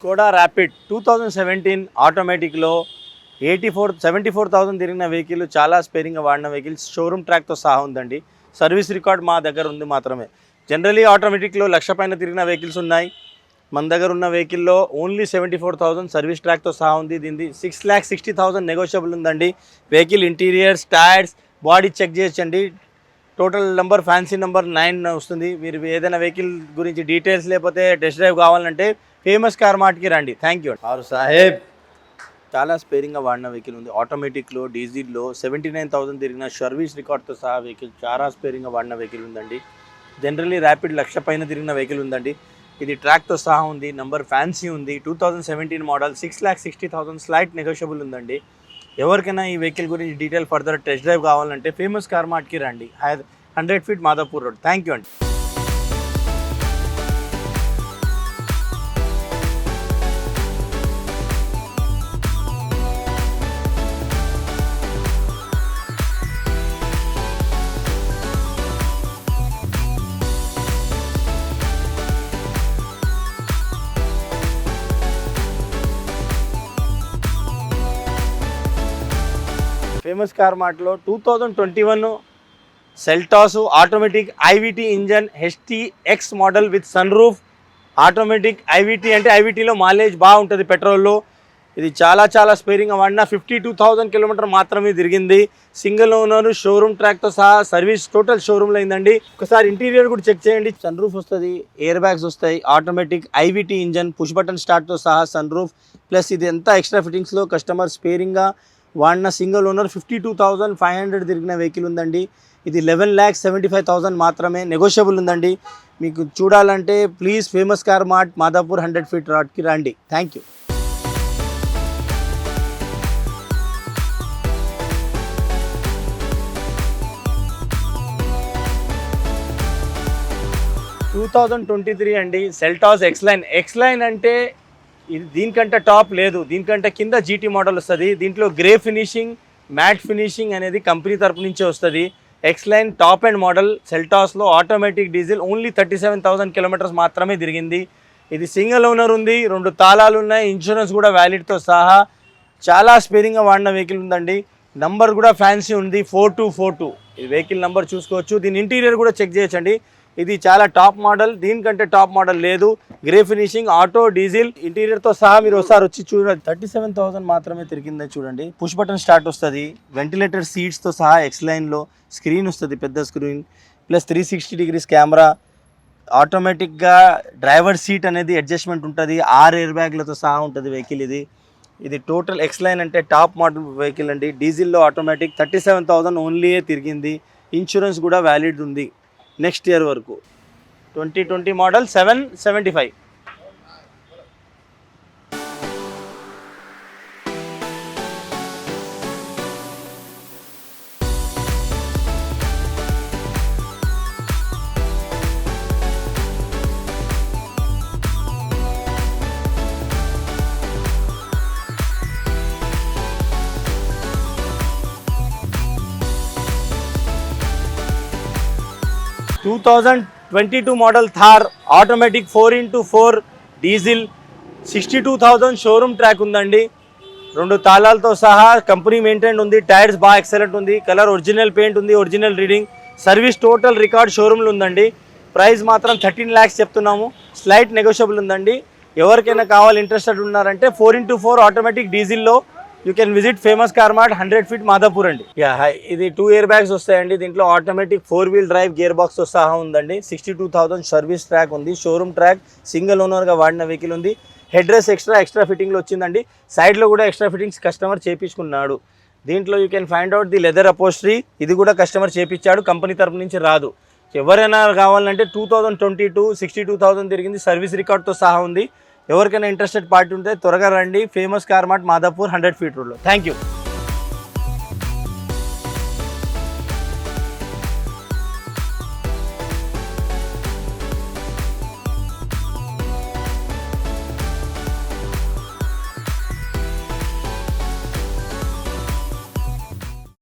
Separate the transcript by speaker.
Speaker 1: Skoda rapid 2017 ఆటోమేటిక్లో 74,000 తిరిగిన vehicle, చాలా స్పేరింగ్గా వాడిన వెహికల్స్, షోరూమ్ ట్రాక్తో సహా ఉందండి. సర్వీస్ రికార్డ్ మా దగ్గర ఉంది మాత్రమే. జనరలీ ఆటోమేటిక్లో 1,00,000 పైన తిరిగిన వెహికల్స్ ఉన్నాయి. మన దగ్గర ఉన్న వెహికల్లో ఓన్లీ 74,000 సర్వీస్ ట్రాక్తో సహా ఉంది. దీనిది 6,60,000 నెగోషియబుల్ ఉందండి. Vehicle interiors, tyres, body check చేయొచ్చండి. టోటల్ నెంబర్ ఫ్యాన్సీ నెంబర్ 9 వస్తుంది. మీరు ఏదైనా వెహికల్ గురించి డీటెయిల్స్ లేకపోతే టెస్ట్ డ్రైవ్ కావాలంటే ఫేమస్ కార్ మార్ట్కి రండి. Thank you. ఆరు సాహెబ్ చాలా స్పేరింగ్గా వాడిన వెహికల్ ఉంది. ఆటోమేటిక్లో, డీజిల్లో 79,000 తిరిగిన సర్వీస్ రికార్డ్తో సహా వెహికల్, చాలా స్పేరింగ్గా వాడిన వెహికల్ ఉందండి. జనరల్లీ ర్యాపిడ్ 1,00,000 పైన తిరిగిన వెహికల్ ఉందండి. ఇది ట్రాక్తో సహా ఉంది. నంబర్ ఫ్యాన్సీ ఉంది. 2017 మోడల్, 6,60,000 స్లైట్ నెగోషియబుల్ ఉందండి. ఎవరికైనా ఈ వెహికల్ గురించి డీటెయిల్ ఫర్దర్ టెస్ట్ డ్రైవ్ కావాలంటే ఫేమస్ కార్ మార్ట్కి రండి. 100 feet Madhapur road. Thank you అండి. ఫేమస్ కార్ మార్ట్లో 2021 Seltos automatic IVT engine HTX model with sunroof. Automatic IVT అంటే ఐవిటీలో మైలేజ్ బాగుంటుంది పెట్రోల్లో. ఇది చాలా స్పేరింగ్గా వాడిన 52,000 కిలోమీటర్ మాత్రమే తిరిగింది. సింగిల్ ఓనర్, షోరూమ్ ట్రాక్తో సహా సర్వీస్ టోటల్ షోరూమ్లో అయిందండి. ఒకసారి ఇంటీరియర్ కూడా చెక్ చేయండి. సన్ రూఫ్ వస్తుంది, ఎయిర్ బ్యాగ్స్ వస్తాయి. Automatic IVT engine, push button స్టార్ట్తో సహా సన్ రూఫ్ ప్లస్ ఇది ఎంత ఎక్స్ట్రా ఫిట్టింగ్స్లో కస్టమర్ స్పేరింగ్గా వాడిన సింగిల్ ఓనర్ 52,500 తిరిగిన వెహికల్ ఉందండి. ఇది 11,75,000 మాత్రమే నెగోషియబుల్ ఉందండి. మీకు చూడాలంటే please famous car mart Madhapur 100 feet రోడ్కి రండి. Thank you. టూ 2023 అండి, సెల్టాస్ ఎక్స్లైన్ అంటే ఇది దీనికంటే టాప్ లేదు. దీనికంటే కింద GT మోడల్ వస్తుంది. దీంట్లో గ్రే ఫినిషింగ్, మ్యాట్ ఫినిషింగ్ అనేది కంపెనీ తరపు నుంచే వస్తుంది. ఎక్స్లైన్ టాప్ అండ్ మోడల్ సెల్టాస్లో ఆటోమేటిక్ డీజిల్ ఓన్లీ 37,000 కిలోమీటర్స్ మాత్రమే తిరిగింది. ఇది సింగిల్ ఓనర్ ఉంది, 2 తాళాలు ఉన్నాయి, ఇన్సూరెన్స్ కూడా వ్యాలిడ్తో సహా. చాలా స్పేరింగ్గా వాడిన వెహికల్ ఉందండి. నంబర్ కూడా ఫ్యాన్సీ ఉంది, 4242. ఈ వెహికల్ నెంబర్ చూసుకోవచ్చు. దీని ఇంటీరియర్ కూడా చెక్ చేయొచ్చండి. ఇది చాలా టాప్ మోడల్, దీనికంటే టాప్ మోడల్ లేదు. గ్రే ఫినిషింగ్, ఆటో, డీజిల్ ఇంటీరియర్తో సహా మీరు ఒకసారి వచ్చి చూడండి. 37,000 మాత్రమే తిరిగిందని చూడండి. పుష్ బటన్ స్టార్ట్ వస్తుంది, వెంటిలేటర్ సీట్స్తో సహా ఎక్స్లైన్లో స్క్రీన్ వస్తుంది, పెద్ద స్క్రీన్ ప్లస్ 360 డిగ్రీస్ కెమెరా. ఆటోమేటిక్గా డ్రైవర్ సీట్ అనేది అడ్జస్ట్మెంట్ ఉంటుంది, 6 ఎయిర్ బ్యాగ్లతో సహా ఉంటుంది వెహికల్. ఇది టోటల్ ఎక్స్లైన్ అంటే టాప్ మోడల్ వెహికల్ అండి. డీజిల్లో ఆటోమేటిక్ 37,000 ఓన్లీ తిరిగింది. ఇన్సూరెన్స్ కూడా వ్యాలిడ్ ఉంది నెక్స్ట్ ఇయర్ వరకు. 2020 model 775. To 2022 model Thar automatic 4x4 diesel, 62,000 showroom track ఉందండి. 2 తాళాలతో సహా కంపెనీ మెయింటైన్ ఉంది. టైర్స్ బాగా ఎక్సలెంట్ ఉంది. కలర్ ఒరిజినల్ పెయింట్ ఉంది, original reading. Service total record షోరూమ్లో ఉందండి. ప్రైస్ మాత్రం 13 lakhs చెప్తున్నాము. స్లైట్ నెగోషియబుల్ ఉందండి. ఎవరికైనా కావాలి ఇంట్రెస్టెడ్ ఉన్నారంటే 4x4 ఆటోమేటిక్ డీజిల్లో you can visit famous car mart 100 feet Madhapur అండి. ఇది 2 ఎయిర్ బ్యాగ్స్ వస్తాయండి. దీంట్లో ఆటోమేటిక్ 4-wheel డ్రైవ్ గేర్ బాక్స్తో సహా ఉందండి. 62,000 సర్వీస్ ట్రాక్ ఉంది. షోరూమ్ ట్రాక్, సింగిల్ ఓనర్గా వాడిన వెహికల్ ఉంది. హెడ్ రెస్ట్ ఎక్స్ట్రా ఫిట్టింగ్లో వచ్చిందండి. సైడ్లో కూడా ఎక్స్ట్రా ఫిట్టింగ్స్ కస్టమర్ చేయించుకున్నాడు. దీంట్లో you can find out the leather upholstery. ఇది కూడా కస్టమర్ చేయించాడు, కంపెనీ తరపు నుంచి రాదు. ఎవరైనా కావాలంటే 2022 62,000 తిరిగింది, సర్వీస్ రికార్డ్తో సహా ఉంది. ఎవరికైనా ఇంట్రెస్టెడ్ పార్టీ ఉంటే త్వరగా రండి. Famous car mart Madhapur 100 feet రోడ్లో. Thank you.